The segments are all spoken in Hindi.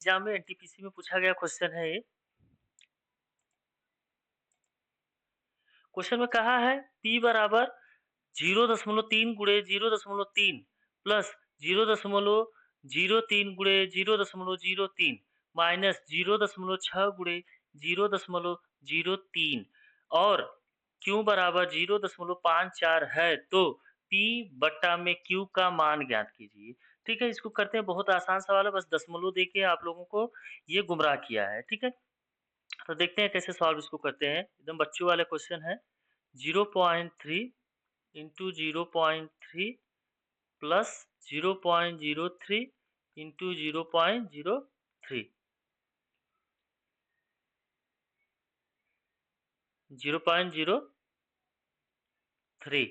एग्जाम में एनटीपीसी में पूछा गया क्वेश्चन है ये। क्वेश्चन में कहा है p बराबर 0.3 गुणे 0.3 प्लस 0.03 गुणे 0.03 माइनस 0.6 गुणे 0.03 और q बराबर 0.54 है तो p बट्टा में q का मान ज्ञात कीजिए। ठीक है, इसको करते हैं, बहुत आसान सवाल है, बस दशमलव देके आप लोगों को ये गुमराह किया है। ठीक है, तो देखते हैं कैसे सॉल्व इसको करते हैं। एकदम बच्चों वाला क्वेश्चन है। 0.3 into 0.3 plus 0.03 into 0.03 0.03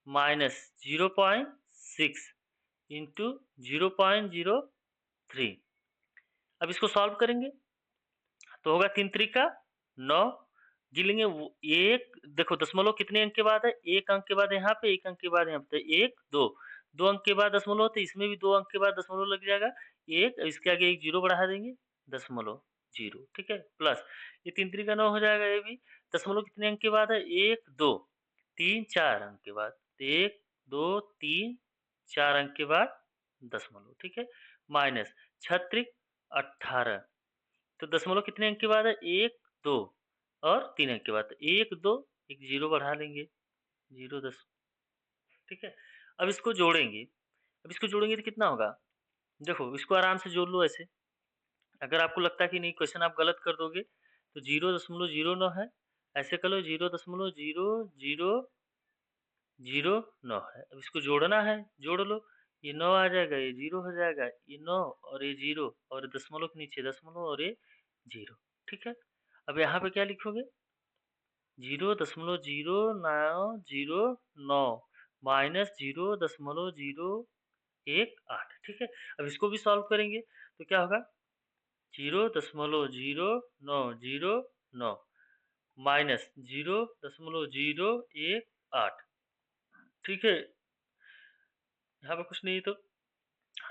minus 0.6 into 0.03। अब इसको सॉल्व करेंगे तो होगा 3 त्रिका 9, गिलेंगे एक, देखो दशमलव कितने अंक के बाद है, एक अंक के बाद यहाँ पे, एक अंक के बाद यहाँ पे, एक दो, दो अंक के बाद दशमलव, तो इसमें भी दो अंक के बाद दशमलव लग जाएगा एक, इसके आगे एक जीरो बढ़ा देंगे, दशमलव जीरो। ठीक है, प्लस ये 3 त्रिका 9 हो जाएगा। ये भी दशमलव कितने अंक के बाद है, एक दो तीन चार अंक के बाद, एक दो तीन चार अंक के बाद दशमलव। ठीक है, माइनस 6 18, तो दशमलव कितने अंक के बाद है, एक दो और 3 अंक के बाद, एक दो एक जीरो बढ़ा लेंगे, जीरो दस। ठीक है, अब इसको जोड़ेंगे, अब इसको जोड़ेंगे तो कितना होगा, देखो इसको आराम से जोड़ लो ऐसे। अगर आपको लगता है कि नहीं क्वेश्चन आप गलत कर दोगे तो 0.09 है, ऐसे कर लो 0.0009 है। अब इसको जोड़ना है, जोड़ लो, ये 9 आ जाएगा, ये 0 हो जाएगा, ये 9 और ये 0 और दशमलव के नीचे दशमलव और ये 0। ठीक है, अब यहाँ पे क्या लिखोगे, 0.0909 माइनस 0.018। ठीक है, अब इसको भी सॉल्व करेंगे तो क्या होगा, 0.0909 माइनस 0.018। ठीक है, यहाँ पे कुछ नहीं तो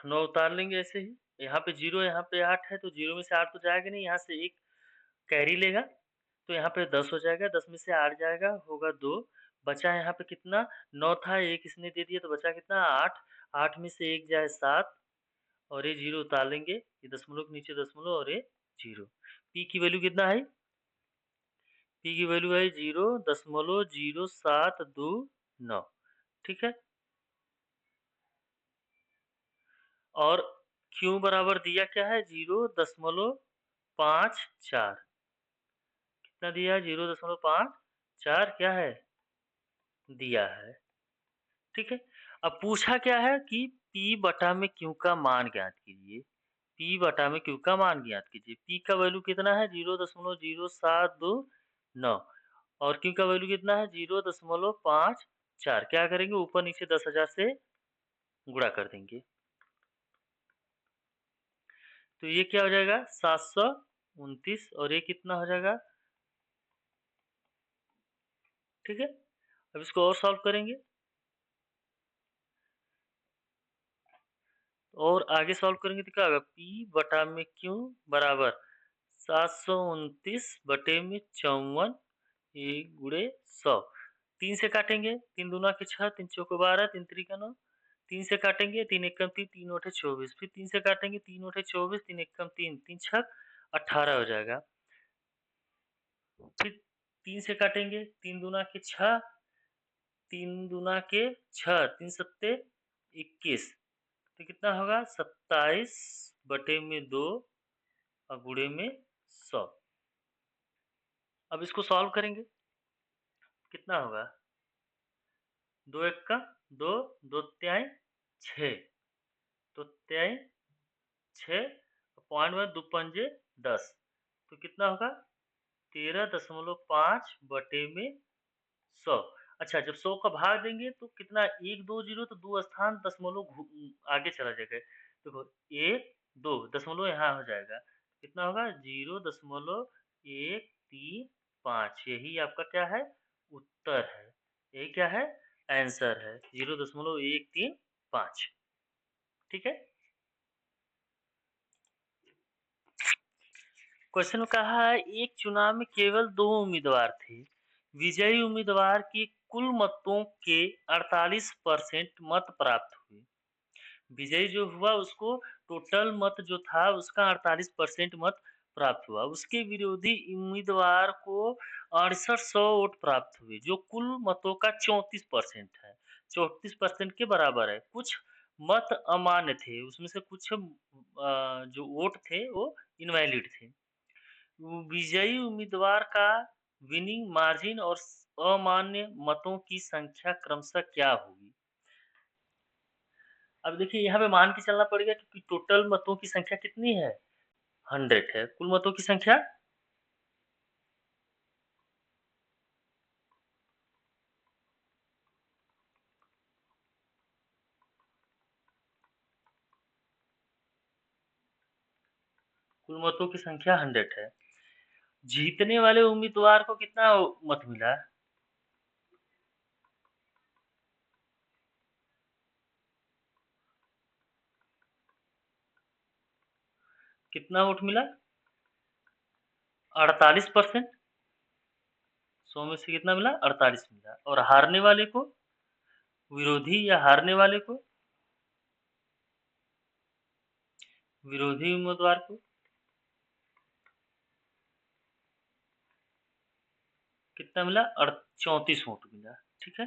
9 उतार लेंगे ऐसे ही, यहाँ पे 0 यहाँ पे 8 है तो 0 में से 8 तो जाएगा नहीं, यहाँ से एक कैरी लेगा तो यहाँ पे 10 हो जाएगा, 10 में से 8 जाएगा, होगा 2, बचा यहाँ पे कितना, 9 था, एक इसने दे दिया तो बचा कितना 8, 8 में से एक जाए 7 और ये 0 उतार लेंगे, ये दशमलव के नीचे दशमलव और ये 0। पी की वैल्यू कितना है, पी की वैल्यू है 0.0729। ठीक है, और क्यू बराबर दिया क्या है, 0.54, कितना दिया है, 0.54 क्या है दिया है। ठीक है, अब पूछा क्या है कि P बटा में Q का मान ज्ञात कीजिए, P बटा में Q का मान ज्ञात कीजिए। P का वैल्यू कितना है, 0.0729 और Q का वैल्यू कितना है, 0.54। क्या करेंगे, ऊपर नीचे 10,000 से गुणा कर देंगे तो ये क्या हो जाएगा 729 और ये कितना हो जाएगा। ठीक है, अब इसको और सॉल्व करेंगे और आगे सॉल्व करेंगे तो क्या होगा, P बटा में Q बराबर 729 बटे में 54 एक गुणे 100। 3 से काटेंगे, 3 दूना के 6, 3 चौको 12, 3 त्रिका 9, 3 से काटेंगे, 3 एकम 3, 3 ओठे 24, फिर 3 से काटेंगे, 3 ओठे 24, 3 एकम 3, 3 छक 18 हो जाएगा। फिर 3 से काटेंगे, 3 दूना के 6, 3 दूना के 6, 3 सत्ते 21, तो कितना होगा 27 बटे में 2 और गुणे में 100। अब इसको सॉल्व करेंगे, कितना होगा, 2 एक का 2, 2 त्याई 6, तो त्याई 6, पॉइंट में 2 पंजे 10, तो कितना होगा 13.5 बटे में 100। अच्छा, जब 100 का भाग देंगे तो कितना, एक दो जीरो तो दो स्थान दशमलव आगे चला जाएगा, देखो एक दो दशमलव यहाँ हो जाएगा, कितना होगा 0.135। यही आपका क्या है, उत्तर है, यही क्या है, आंसर है 0.135। ठीक है। क्वेश्चन में कहा है एक चुनाव में केवल 2 उम्मीदवार थे। विजयी उम्मीदवार के कुल मतों के 48% मत प्राप्त हुए। विजयी जो हुआ उसको टोटल मत जो था उसका 48% मत प्राप्त हुआ। उसके विरोधी उम्मीदवार को 6800 वोट प्राप्त हुए जो कुल मतों का 34% है। 34% के बराबर है। कुछ मत अमान्य थे, उसमें से कुछ जो वोट थे वो इनवैलिड थे। विजयी उम्मीदवार का विनिंग मार्जिन और अमान्य मतों की संख्या क्रमशः क्या होगी? अब देखिए यहाँ पे मान के चलना पड़ेगा कि टोटल मतों की संख्या कितनी है? 100 है। कुल मतों की संख्या कुल मतों की संख्या 100 है। जीतने वाले उम्मीदवार को कितना मत मिला? कितना वोट मिला? 48%। 100 में से कितना मिला? 48 मिला। और हारने वाले को, विरोधी या हारने वाले को, विरोधी उम्मीदवार को कितना मिला? 34 वोट मिला। ठीक है।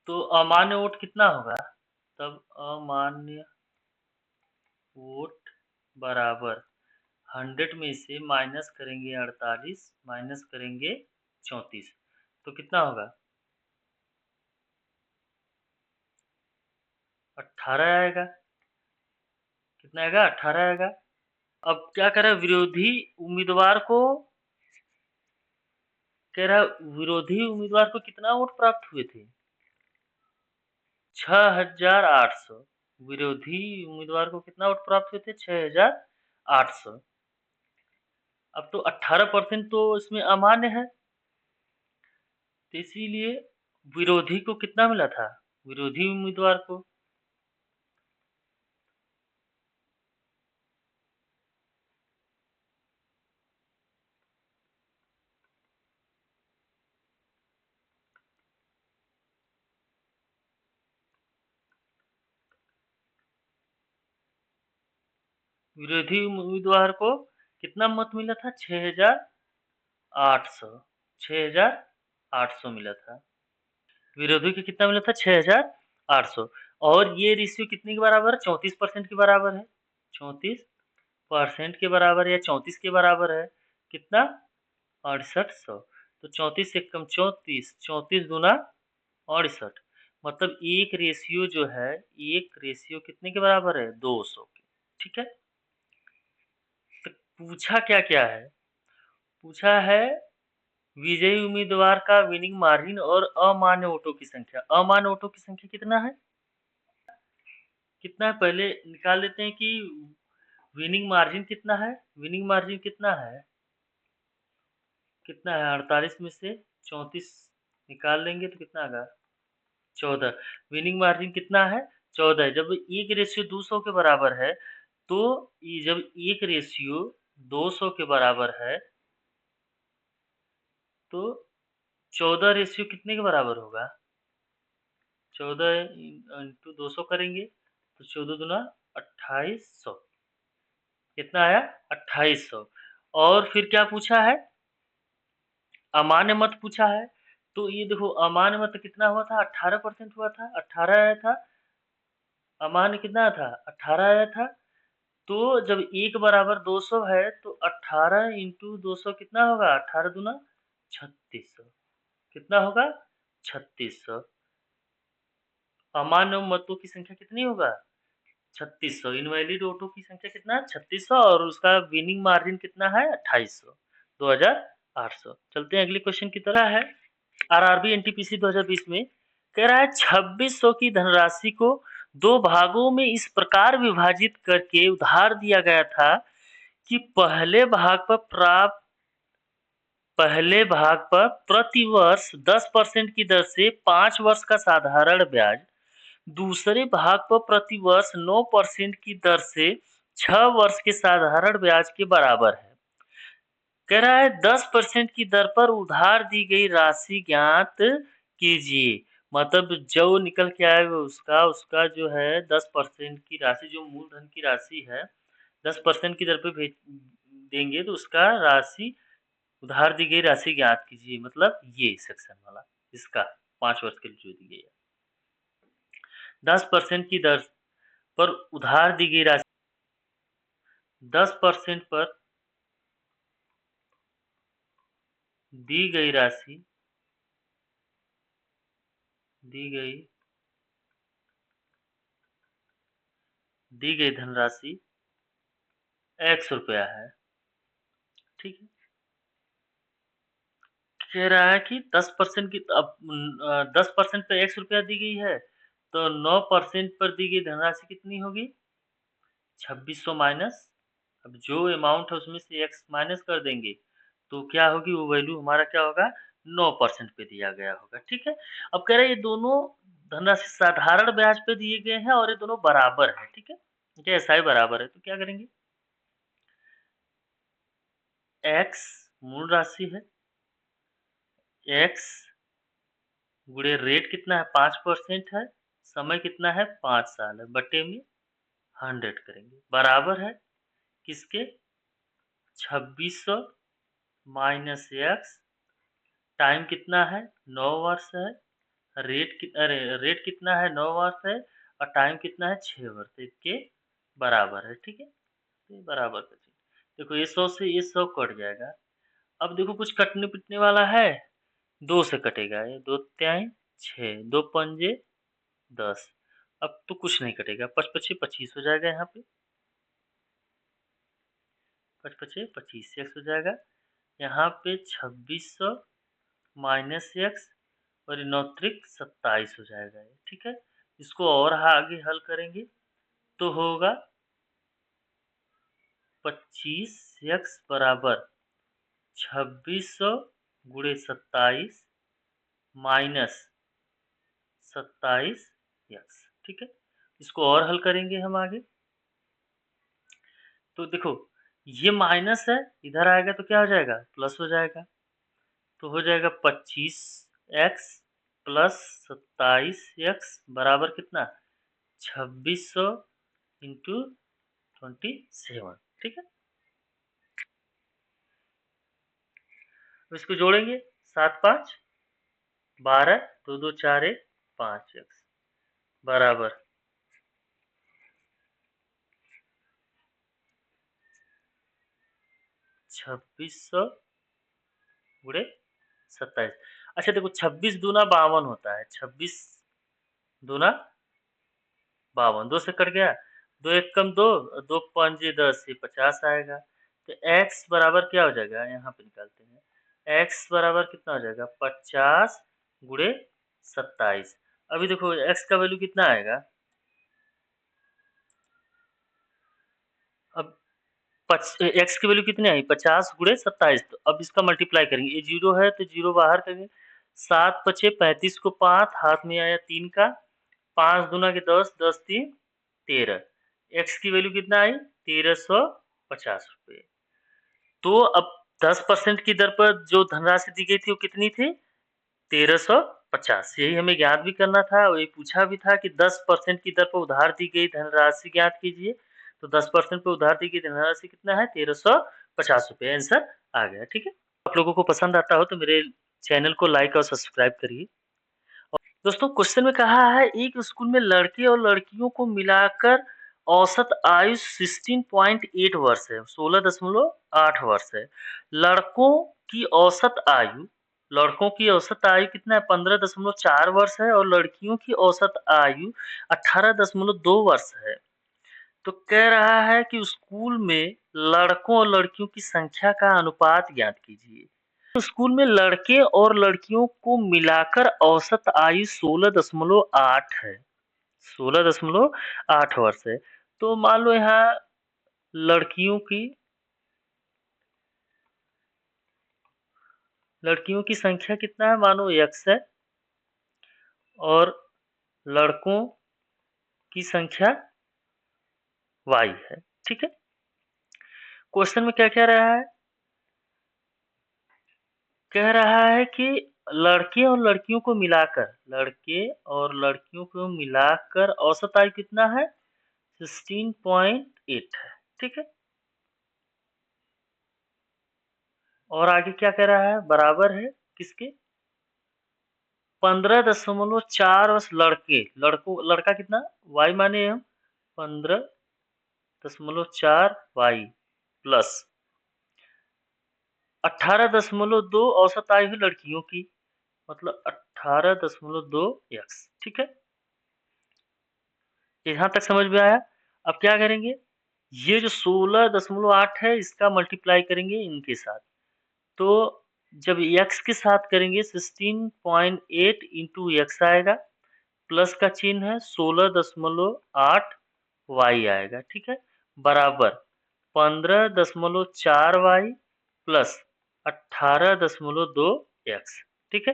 तो अमान्य वोट कितना होगा? तब अमान्य वोट बराबर 100 में से माइनस करेंगे 48 माइनस करेंगे 34 तो कितना होगा? 18 आएगा। कितना आएगा? 18 आएगा। अब क्या कह रहा है विरोधी उम्मीदवार को, कह रहा विरोधी उम्मीदवार को कितना वोट प्राप्त हुए थे? 6800। विरोधी उम्मीदवार को कितना वोट प्राप्त हुए थे? 6800। अब तो 18% तो इसमें अमान्य है, तो इसीलिए विरोधी को कितना मिला था? विरोधी उम्मीदवार को विरोधी उम्मीदवार को कितना मत मिला था? 6800। 6800 मिला था। विरोधी को कितना मिला था? 6800। और ये रेशियो कितने के बराबर है? 34% के बराबर है। 34% के बराबर या 34 के बराबर है। कितना? 6800। तो 34 से कम 34, 34 दूना 68। मतलब एक रेशियो जो है, एक रेशियो कितने के बराबर है? 200 के। ठीक है। तो पूछा क्या क्या है? पूछा है विजयी उम्मीदवार का विनिंग मार्जिन और अमान्य वोटों की संख्या। अमान्य वोटों की संख्या कितना है? कितना है पहले निकाल लेते हैं कि विनिंग मार्जिन कितना है। विनिंग मार्जिन कितना है? कितना है? 48 में से 34 निकाल लेंगे तो कितना आएगा? 14। विनिंग मार्जिन कितना है? 14। जब एक रेशियो 200 के बराबर है तो जब एक रेशियो 200 के बराबर है तो 14 रेशियो कितने के बराबर होगा? 14 इंटू 200 करेंगे तो 14 दूना 2800। कितना आया? 2800। और फिर क्या पूछा है? अमान्य मत पूछा है। तो ये देखो अमान्य मत कितना हुआ था? 18% हुआ था। 18 आया था। अमान्य कितना आया था? 18 आया था। तो जब एक बराबर 200 है तो 18 इंटू 200 कितना होगा? 18 दूना 3600। कितना होगा? 3600। अमान्य मतों की संख्या कितनी होगा? 3600। इनवैलिड वोटों की संख्या कितना है? 3600। और उसका विनिंग मार्जिन कितना है? 2800। 2800। चलते हैं अगले क्वेश्चन की तरह है आरआरबी एनटीपीसी 2020 में कह रहा है 2600 की धनराशि को दो भागों में इस प्रकार विभाजित करके उधार दिया गया था कि पहले भाग पर प्रति वर्ष 10% की दर से 5 वर्ष का साधारण ब्याज, दूसरे भाग पर प्रति वर्ष 9% की दर से 6 वर्ष के साधारण ब्याज के बराबर है। कह रहा है 10% की दर पर उधार दी गई राशि ज्ञात कीजिए। मतलब जो निकल के आएगा उसका जो है 10% की राशि, जो मूलधन की राशि है 10% की दर पे भेज देंगे तो उसका राशि, उधार दी गई राशि ज्ञात कीजिए। मतलब ये सेक्शन वाला इसका 5 वर्ष के लिए जो दी गई है। 10% की दर पर उधार दी गई राशि, 10% पर दी गई राशि, दी गई दी गई धनराशि ₹X है। ठीक है। कह रहा है कि 10% की, अब 10% पे ₹X दी गई है, तो 9% पर दी गई धनराशि कितनी होगी? 2600 माइनस, अब जो अमाउंट है उसमें से x माइनस कर देंगे तो क्या होगी, वो वैल्यू हमारा क्या होगा, 9% पे दिया गया होगा। ठीक है। अब कह रहे हैं ये दोनों धनराशि साधारण ब्याज पे दिए गए हैं और ये दोनों बराबर है। ठीक है, ये ऐसा ही बराबर है तो क्या करेंगे, x मूल राशि है, x गुणे रेट कितना है 5% है, समय कितना है 5 साल है, बटे में 100 करेंगे, बराबर है किसके, 2600 माइनस x, टाइम कितना है 9 वर्ष है, रेट कितना है 9 वर्ष है और टाइम कितना है 6 वर्ष है, इसके बराबर है। ठीक है, तो ये बराबर का चिन्ह। देखो ये 100 से ये 100 कट जाएगा। अब देखो कुछ कटने पिटने वाला है, 2 से कटेगा, ये 2 तिहाई 6, 2 पंजे 10। अब तो कुछ नहीं कटेगा, 5 पचे 25 हो जाएगा, यहाँ पे 5 पचे 25 x हो जाएगा, यहाँ पे 2600 माइनस x और ये 9 त्रिक 27 हो जाएगा ये। ठीक है, इसको और आगे हल करेंगे तो होगा 25x बराबर 2600 गुणे 27 माइनस 27x। ठीक है, इसको और हल करेंगे हम आगे तो देखो ये माइनस है, इधर आएगा तो क्या हो जाएगा, प्लस हो जाएगा, तो हो जाएगा 25x प्लस 27x बराबर कितना, 2600 इंटू 27। ठीक है, तो इसको जोड़ेंगे 7 5 12, 2 2 4 1 5x बराबर 2600 गुणे 27। अच्छा देखो 26 दूना 52 होता है, 26 दूना 52, 2 से कट गया, 2 एक कम 2, 2 पंजे 10, ये 50 आएगा। तो x बराबर क्या हो जाएगा, यहाँ पे निकालते हैं, x बराबर कितना हो जाएगा 50 गुणे 27। अभी देखो x का वैल्यू कितना आएगा, अब x की वैल्यू कितनी आई 50 गुणे 27, तो अब इसका मल्टीप्लाई करेंगे, ये 0 है तो 0 बाहर करेंगे, 7 पचे 35 को 5 हाथ में आया 3 का, 5 दूना के 10, 10 3 13, x की वैल्यू कितना आई 1350 रुपये। तो अब 10% की दर पर जो धनराशि दी गई थी वो कितनी थी, 1350। यही हमें ज्ञात भी करना था और ये पूछा भी था कि 10% की दर पर उधार दी गई धनराशि ज्ञात कीजिए। तो 10% पे उधार दी गई धनराशि कितना है 1350 रुपये, आंसर आ गया। ठीक है, आप लोगों को पसंद आता हो तो मेरे चैनल को लाइक और सब्सक्राइब करिए। दोस्तों क्वेश्चन में कहा है एक स्कूल में लड़के और लड़कियों को मिलाकर औसत आयु 16.8 वर्ष है, 16.8 वर्ष है। लड़कों की औसत आयु, लड़कों की औसत आयु कितना है 15.4 वर्ष है और लड़कियों की औसत आयु 18.2 वर्ष है। तो कह रहा है कि स्कूल में लड़कों और लड़कियों की संख्या का अनुपात ज्ञात कीजिए। तो स्कूल में लड़के और लड़कियों को मिलाकर औसत आयु 16.8 है, 16.8 वर्ष है। तो मान लो यहाँ लड़कियों की संख्या कितना है, मानो x है और लड़कों की संख्या y है। ठीक है। क्वेश्चन में क्या कह रहा है? कह रहा है कि लड़के और लड़कियों को मिलाकर औसत आयु कितना है? 16.8 है। ठीक है। और आगे क्या कह रहा है? बराबर है किसके? 15.4 वर्ष लड़का कितना? y माने हम 15.4 y प्लस 18.2 औसत आयु है लड़कियों की, मतलब 18.2 x। ठीक है। यहाँ तक समझ में आया? अब क्या करेंगे? ये जो 16.8 है इसका मल्टीप्लाई करेंगे इनके साथ। तो जब x के साथ करेंगे 16.8 इंटू एक्स आएगा, प्लस का चिन्ह है 16.8 y आएगा। ठीक है। बराबर 15.4 y प्लस 18.2 x। ठीक है।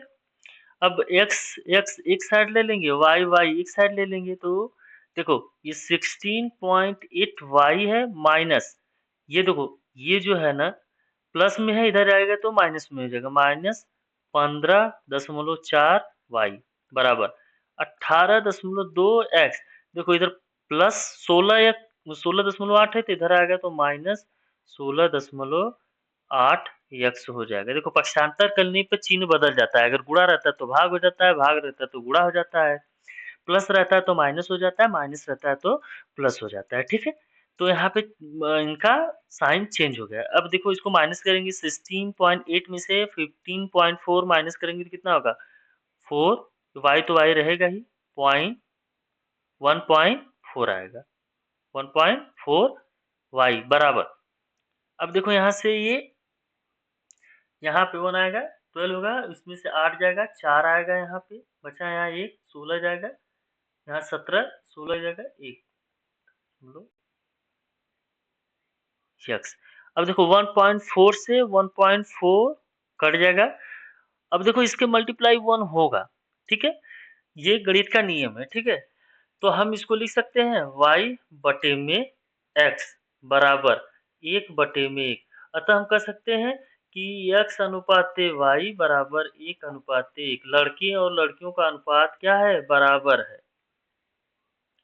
अब x x एक साइड ले लेंगे, y y एक साइड ले लेंगे, तो देखो ये 16.8 y है माइनस, ये देखो ये जो है ना प्लस में है, इधर आएगा तो माइनस में हो जाएगा, माइनस 15.4 y बराबर 18.2 x। देखो इधर प्लस 16.8 है तो इधर आएगा तो माइनस 16.8 x हो जाएगा। देखो पक्षांतर करने पे चिन्ह बदल जाता है, अगर गुणा रहता है तो भाग हो जाता है, भाग रहता है तो गुणा हो जाता है, प्लस रहता है तो माइनस हो जाता है, माइनस रहता है तो प्लस हो जाता है। ठीक है। तो यहाँ पे इनका साइन चेंज हो गया। अब देखो इसको माइनस करेंगे, 16.8 में से 15.4 माइनस करेंगे तो कितना होगा? 4, तो y तो y रहेगा ही, 1.4 आएगा, 1.4 y बराबर। अब देखो यहाँ से ये यहाँ पे 1 आएगा, 12 होगा, इसमें से 8 जाएगा, 4 आएगा, यहाँ पे बचा यहाँ 1, 16 जाएगा, यहाँ 17, 16 जाएगा 1 x। अब देखो 1.4 से 1.4 कट जाएगा। अब देखो इसके मल्टीप्लाई 1 होगा। ठीक है। ये गणित का नियम है। ठीक है। तो हम इसको लिख सकते हैं y बटे में x बराबर 1 बटे में 1। अतः हम कह सकते हैं कि x अनुपात y बराबर 1 अनुपात 1। लड़के और लड़कियों का अनुपात क्या है? बराबर है।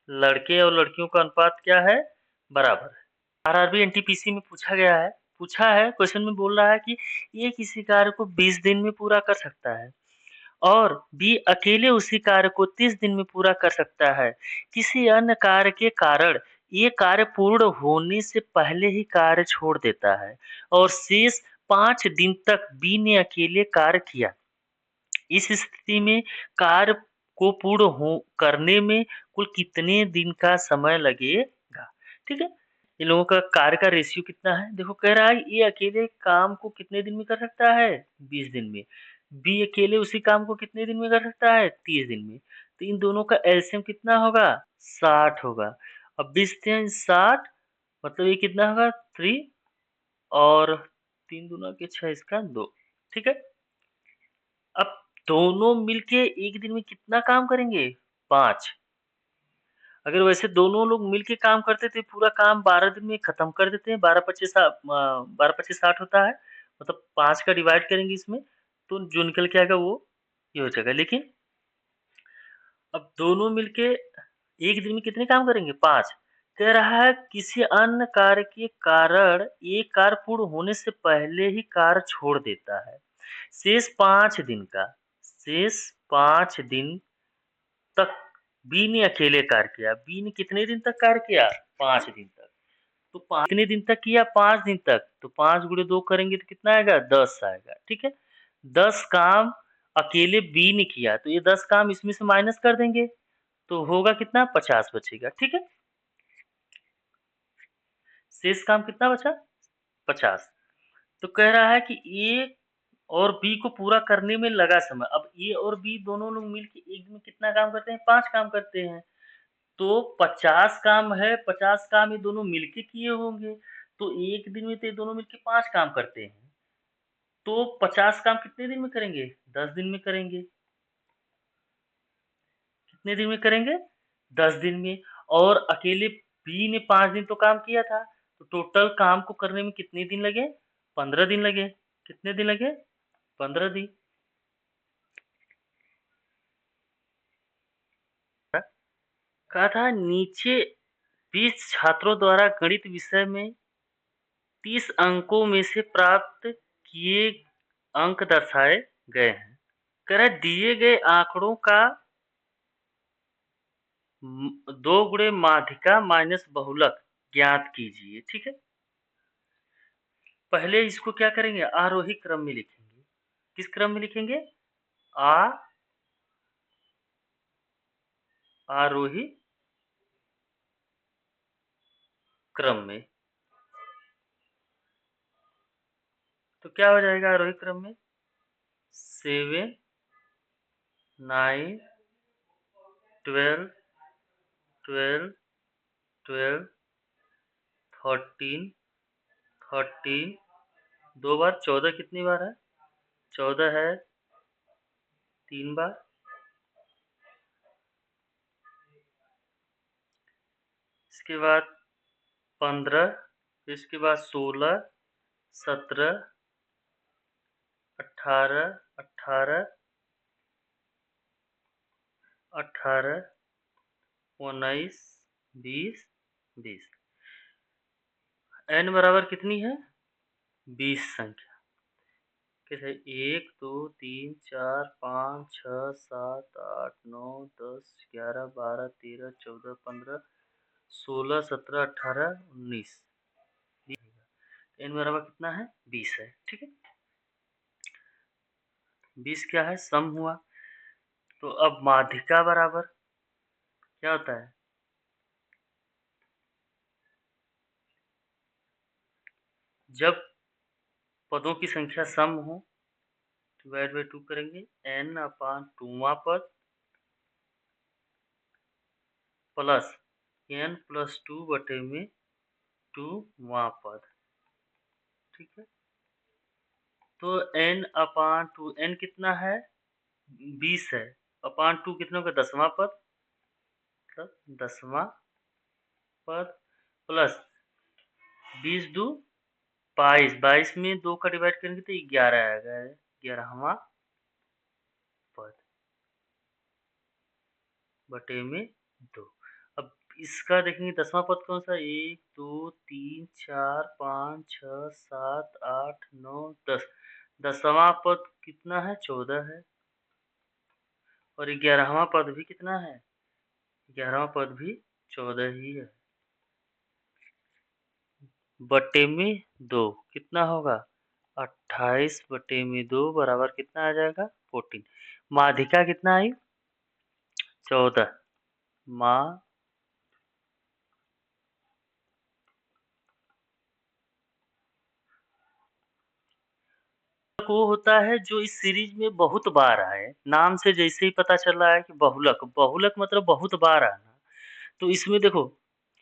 लड़के और लड़कियों का अनुपात क्या है? बराबर है। आरआरबी एनटीपीसी में पूछा है क्वेश्चन में बोल रहा है कि ए किसी कार्य को 20 दिन में पूरा कर सकता है और बी अकेले उसी कार्य को 30 दिन में पूरा कर सकता है। किसी अन्य कार्य के कारण ये कार्य पूर्ण होने से पहले ही कार्य छोड़ देता है और शेष 5 दिन तक बी ने अकेले कार्य किया। इस स्थिति में कार्य को पूर्ण हो करने में कुल कितने दिन का समय लगेगा? ठीक है। इन लोगों का कार्य का रेशियो कितना है? देखो कह रहा है ये अकेले काम को कितने दिन में कर सकता है? 20 दिन में। बी अकेले उसी काम को कितने दिन में कर सकता है? 30 दिन में। तो इन दोनों का एलसीएम कितना होगा? 60 होगा। अब 20 3 60, मतलब ये कितना होगा? 3 और 3 दूना के 6, इसका 2। ठीक है। अब दोनों मिलके एक दिन में कितना काम करेंगे? 5। अगर वैसे दोनों लोग मिलके काम करते तो पूरा काम 12 दिन में खत्म कर देते हैं। 12 60 होता है, मतलब 5 का डिवाइड करेंगे इसमें तो जो निकल के आएगा वो ये हो जाएगा। लेकिन अब दोनों मिलके एक दिन में कितने काम करेंगे? 5। कह रहा है किसी अन्य कार्य के कारण एक कार्य पूर्ण होने से पहले ही कार्य छोड़ देता है। शेष 5 दिन का, शेष 5 दिन तक बी ने अकेले कार्य किया। बी ने कितने दिन तक कार्य किया? 5 दिन तक। तो कितने दिन तक किया? 5 दिन तक। तो 5 गुणे 2 करेंगे तो कितना आएगा? 10 आएगा। ठीक है। 10 काम अकेले बी ने किया, तो ये 10 काम इसमें से माइनस कर देंगे तो होगा कितना? 50 बचेगा। ठीक है। शेष काम कितना बचा? 50। तो कह रहा है कि ए और बी को पूरा करने में लगा समय। अब ए और बी दोनों लोग मिलके एक दिन में कितना काम करते हैं? 5 काम करते हैं। तो 50 काम है, 50 काम ये दोनों मिलके किए होंगे। तो एक दिन में तो ये दोनों मिलके 5 काम करते हैं। तो 50 काम कितने दिन में करेंगे? 10 दिन में करेंगे। कितने दिन में करेंगे? 10 दिन में। और अकेले बी ने 5 दिन तो काम किया था, तो टोटल काम को करने में कितने दिन लगे? 15 दिन लगे। कितने दिन लगे? 15 दिन। कहा था नीचे 20 छात्रों द्वारा गणित विषय में 30 अंकों में से प्राप्त किए अंक दर्शाए गए हैं। कह रहा है दिए गए आंकड़ों का 2 गुणे माध्यिका माइनस बहुलक ज्ञात कीजिए। ठीक है, पहले इसको क्या करेंगे? आरोही क्रम में लिखेंगे। किस क्रम में लिखेंगे? आरोही क्रम में। तो क्या हो जाएगा आरोही क्रम में? 7, 9, 12, 12, 12, 13, 13, 2 बार 14 कितनी बार है? 14 है 3 बार। इसके बाद 15, इसके बाद 16, 17, 18, 18, 18, 19, 20, 20। n बराबर कितनी है? 20 संख्या। कैसे? 1, 2, 3, 4, 5, 6, 7, 8, 9, 10, 11, 12, 13, 14, 15, 16, 17, 18, 19। n बराबर कितना है? 20 है। ठीक है, 20 क्या है? सम हुआ। तो अब माध्यिका बराबर क्या होता है? जब पदों की संख्या सम हो डिवाइड बाई 2 करेंगे। n अपान 2वां पद प्लस n प्लस 2 बटे में 2वां पद। ठीक है, तो n अपान 2, n कितना है? 20 है। अपान 2 कितना होगा? 10वां पद, मतलब 10वां पद प्लस 20 2 22, 22 में 2 का डिवाइड करेंगे तो 11 आएगा, 11वां पद बटे में 2। अब इसका देखेंगे 10वां पद कौन सा? 1, 2, 3, 4, 5, 6, 7, 8, 9, 10। 10वां पद कितना है? 14 है। और 11वां पद भी कितना है? 11वां पद भी 14 ही है। बटे में 2 कितना होगा? 28 बटे में 2 बराबर कितना आ जाएगा? 14। माध्यिका कितना आई? 14। माँ वो होता है जो इस सीरीज में बहुत बार आए। नाम से जैसे ही पता चल रहा है कि बहुलक, बहुलक मतलब बहुत बार आना। तो इसमें देखो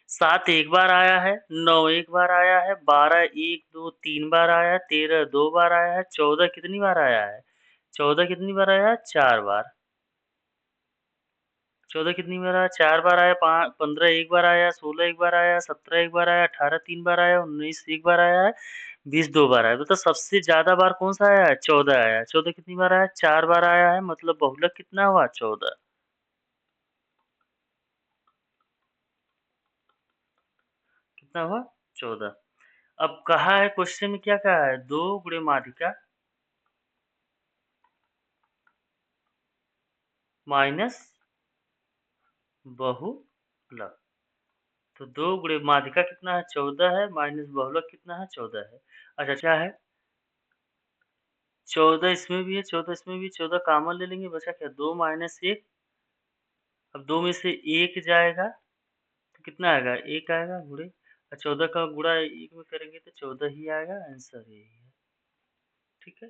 7 एक बार आया है, 9 एक बार आया है, 12 1, 2, 3 बार आया है, 13 2 बार आया है, 14 कितनी बार आया है? 14 कितनी बार आया है? 4 बार। 14 कितनी बार आया? 4 बार आया। 15 एक बार आया, 16 एक बार आया, 17 एक बार आया, 18 3 बार आया, 19 एक बार आया है, 20 2 बार आया। तो सबसे ज्यादा बार कौन सा आया है? 14 आया है। 14 कितनी बार आया? 4 बार आया है, मतलब बहुलक कितना हुआ? 14। कितना हुआ? 14। अब कहा है क्वेश्चन में, क्या कहा है? 2 गुणे माध्यिका माइनस बहुलक। तो 2 गुणे माध्यिका कितना है? 14 है, माइनस बहुलक कितना है? 14 है। अच्छा क्या है? 14 इसमें भी है, 14 इसमें भी, 14 कॉमन ले लेंगे, बचा क्या? 2 माइनस 1। अब 2 में से 1 जाएगा तो कितना आएगा? 1 आएगा गुणे, और 14 का गुणा 1 में करेंगे तो 14 ही आएगा। आंसर यही है। ठीक है,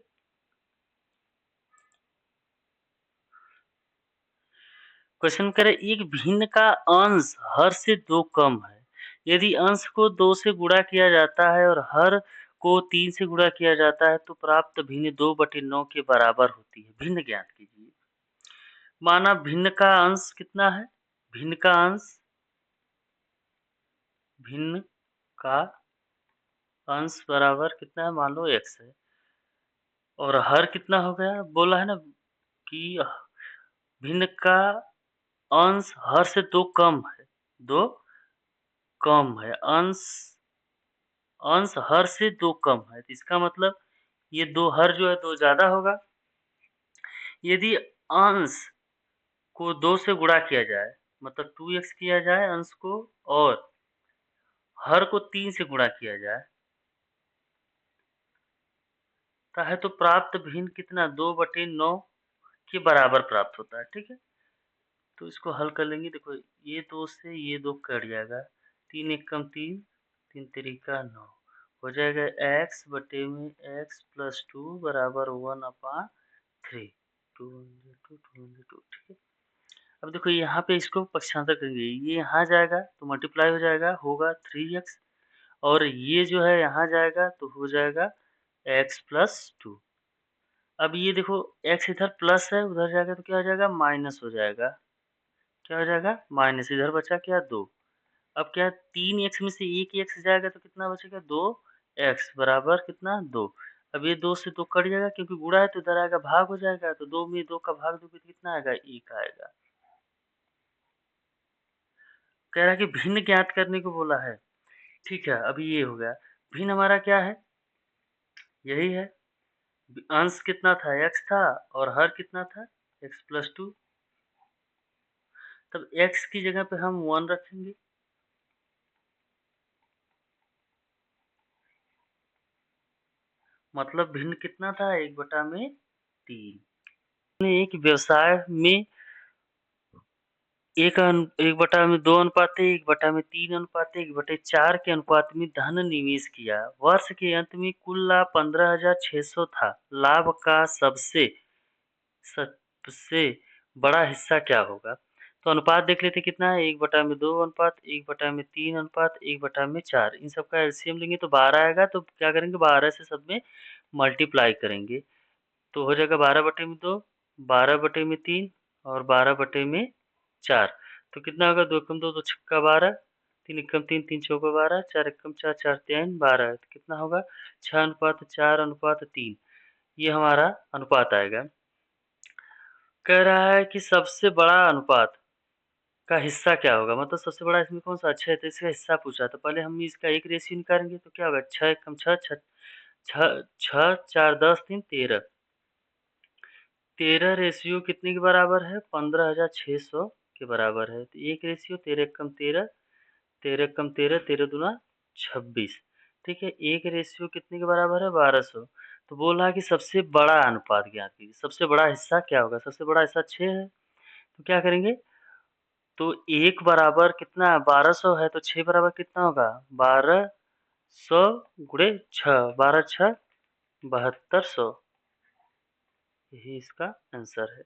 क्वेश्चन करे एक भिन्न का अंश हर से 2 कम है। यदि अंश को 2 से गुणा किया जाता है और हर को 3 से गुणा किया जाता है तो प्राप्त भिन्न 2/9 के बराबर होती है। भिन्न ज्ञात कीजिए। माना भिन्न का अंश कितना है? भिन्न का अंश, भिन्न का अंश बराबर कितना है, मान लो x है और हर कितना हो गया, बोला है ना कि भिन्न का अंश हर से 2 कम है, 2 कम है, अंश हर से 2 कम है, तो इसका मतलब ये 2 हर जो है 2 ज़्यादा होगा। यदि अंश को 2 से गुणा किया जाए, मतलब 2x किया जाए अंश को और हर को 3 से गुणा किया जाए, है तो प्राप्त भिन्न कितना 2/9 के बराबर प्राप्त होता है, ठीक है? तो इसको हल कर लेंगे, देखो ये 2 से ये 2 कट जाएगा, 3 एकम 3, 3 तिरिका 9, हो जाएगा x बटे में x प्लस 2 बराबर 1/3, 2 ठीक है? अब देखो यहाँ पे इसको पक्षांतर करेंगे, ये यहाँ जाएगा तो मल्टीप्लाई हो जाएगा, होगा 3x और ये जो है यहाँ जाएगा तो हो जाएगा x प्लस 2। अब ये देखो x इधर प्लस है, उधर जाएगा तो क्या हो जाएगा, माइनस हो जाएगा। क्या हो जाएगा, माइनस, इधर बचा क्या 2। अब क्या 3x में से एक x जाएगा तो कितना बचेगा, 2x बराबर कितना 2। अब ये 2 से 2 कट जाएगा क्योंकि गुणा है तो इधर आएगा भाग हो जाएगा, तो 2 में 2 का भाग दोगे तो कितना आएगा, 1 आएगा। कह रहा है कि भिन्न ज्ञात करने को बोला है, ठीक है? अभी ये हो गया, भिन्न हमारा क्या है, यही है, अंश कितना था, x था और हर कितना था, x प्लस 2। तब x की जगह पे हम 1 रखेंगे, मतलब भिन्न कितना था, 1/3। एक व्यवसाय में 1/2 अनुपात 1/3 अनुपात 1/4 के अनुपात में धन निवेश किया। वर्ष के अंत में कुल लाभ 15,600 था। लाभ का सबसे बड़ा हिस्सा क्या होगा? तो अनुपात देख लेते कितना है, 1/2 अनुपात 1/3 अनुपात 1/4। इन सब का एलसीएम लेंगे तो 12 आएगा, तो क्या करेंगे 12 से सब में मल्टीप्लाई करेंगे तो हो जाएगा 12/2, 12/3 और 12/4। तो कितना होगा, 2 एकम 2, 2 छक्का 12, 3 एकम 3, 3 चौका 12, 4 एकम 4, 4 तिहाई 12। तो कितना होगा, 6:4:3, ये हमारा अनुपात आएगा। कह रहा है कि सबसे बड़ा अनुपात का हिस्सा क्या होगा, मतलब सबसे बड़ा इसमें कौन सा अच्छा है, तो इसका हिस्सा पूछा। तो पहले हम इसका एक रेशियो निकालेंगे तो क्या होगा, 6 एकम 6, 6, 4, 10, 3, 13। 13 रेशियो कितने के बराबर है, 15,600 के बराबर है। तो एक रेशियो 13 एकम 13, 13 एकम 13, 13 दूना 26, ठीक है। एक रेशियो कितने के बराबर है, 1200। तो बोल रहा है कि सबसे बड़ा अनुपात ज्ञात कीजिए, सबसे बड़ा हिस्सा क्या होगा, सबसे बड़ा हिस्सा 6 है। तो क्या करेंगे, तो 1 बराबर कितना 1200 है, तो 6 बराबर कितना होगा, 1200 गुणे 6, 12 6 7200, यही इसका आंसर है।